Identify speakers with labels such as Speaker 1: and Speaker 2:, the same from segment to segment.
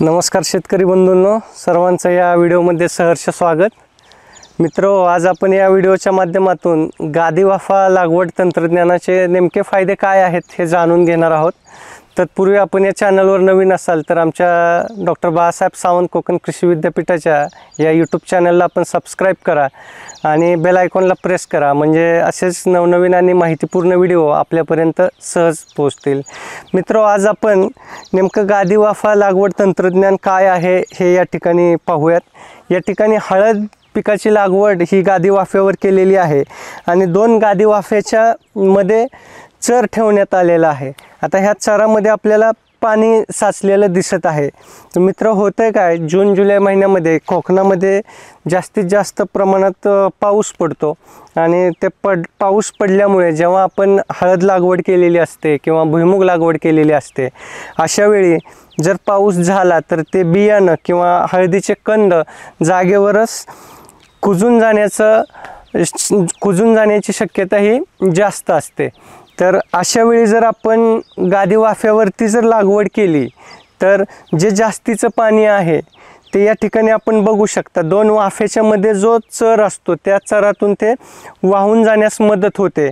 Speaker 1: नमस्कार शेतकरी बंधूंनो, सर्वांचं या व्हिडिओमध्ये सहर्ष स्वागत। मित्रो, आज आपण या व्हिडिओच्या माध्यमातून गादी वाफा लागवड तंत्रज्ञानाचे नेमके फायदे काय आहेत हे जाणून घेणार आहोत। तत्पूर्वी आपण या चॅनलवर नवीन असाल तर आमच्या डॉक्टर बाळासाहेब सावंत कोकण कृषी विद्यापीठाच्या या यूट्यूब चॅनलला आपण सबस्क्राईब करा आणि बेल आयकॉनला प्रेस करा, म्हणजे असेच नवनवीन आणि माहितीपूर्ण व्हिडिओ आपल्यापर्यंत सहज पोहोचतील। मित्रो, आज आपण नेमकं गादी वाफा लागवड तंत्रज्ञान काय आहे हे या ठिकाणी पाहूयात। या ठिकाणी हळद पिकाची लागवड ही गादी वाफ्यावर केलेली आहे आणि 2 गादी वाफ्याच्या मध्ये चर ठेवण्यात आलेला आहे। आता ह्या चरामध्ये आपल्याला पाणी साचलेलं दिसत आहे। तर मित्र, होतंय काय, जून जुलै महिन्यामध्ये कोकणामध्ये जास्तीत जास्त प्रमाणात पाऊस पडतो आणि ते पाऊस पडल्यामुळे जेव्हा आपण हळद लागवड केलेली असते किंवा भुईमुग लागवड केलेली असते, अशा वेळी जर पाऊस झाला तर ते बियाणं किंवा हळदीचे कंद जागेवरच कुजून जाण्याची शक्यता ही जास्त असते। तर अशा वेळी जर आपण गादी वाफ्यावरती जर लागवड केली तर जे जास्तीचं पाणी आहे ते या ठिकाणी आपण बघू शकता 2 वाफ्याच्या मध्ये जो चर असतो त्या चरातून ते वाहून जाण्यास मदत होते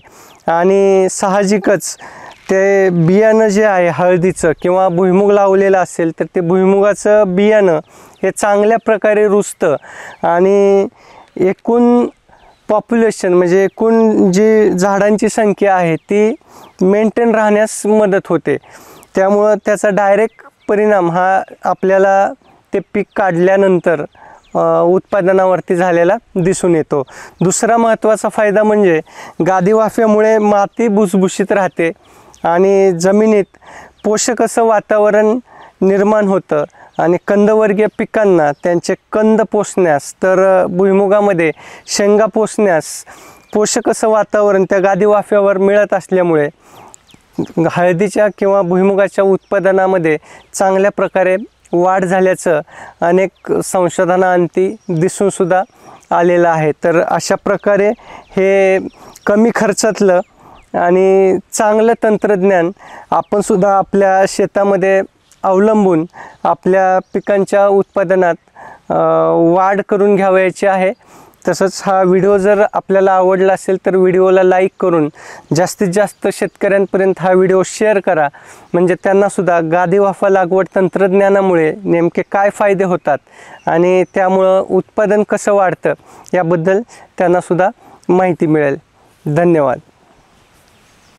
Speaker 1: आणि साहजिकच ते बियाणं जे आहे हळदीचं किंवा भुईमुग लावलेलं असेल तर ते भुईमुगाचं बियाणं हे चांगल्या प्रकारे रुजतं आणि एकूण पॉप्युलेशन म्हणजे एकूण जी झाडांची संख्या आहे ती मेंटेन राहण्यास मदत होते। त्यामुळं त्याचा डायरेक्ट परिणाम हा आपल्याला ते पीक काढल्यानंतर उत्पादनावरती झालेला दिसून येतो। दुसरा महत्त्वाचा फायदा म्हणजे गादी वाफ्यामुळे माती भुसभुशीत राहते आणि जमिनीत पोषक असं वातावरण निर्माण होतं आणि कंदवर्गीय पिकांना त्यांचे कंद पोसण्यास तर भुईमुगामध्ये शेंगा पोसण्यास पोषक असं वातावरण त्या गादी वाफ्यावर मिळत असल्यामुळे हळदीच्या किंवा भुईमुगाच्या उत्पादनामध्ये चांगल्या प्रकारे वाढ झाल्याचं अनेक संशोधनाअंती दिसून सुद्धा आलेलं आहे। तर अशा प्रकारे हे कमी खर्चातलं आणि चांगलं तंत्रज्ञान आपण सुद्धा आपल्या शेतामध्ये अवलंबून आपल्या पिकांच्या उत्पादनात वाढ करून घ्यावयाची आहे। तसंच हा व्हिडिओ जर आपल्याला आवडला असेल तर व्हिडिओला लाईक करून जास्तीत जास्त शेतकऱ्यांपर्यंत हा व्हिडिओ शेअर करा, म्हणजे त्यांनासुद्धा गादी वाफा लागवड तंत्रज्ञानामुळे नेमके काय फायदे होतात आणि त्यामुळं उत्पादन कसं वाढतं याबद्दल त्यांनासुद्धा माहिती मिळेल। धन्यवाद।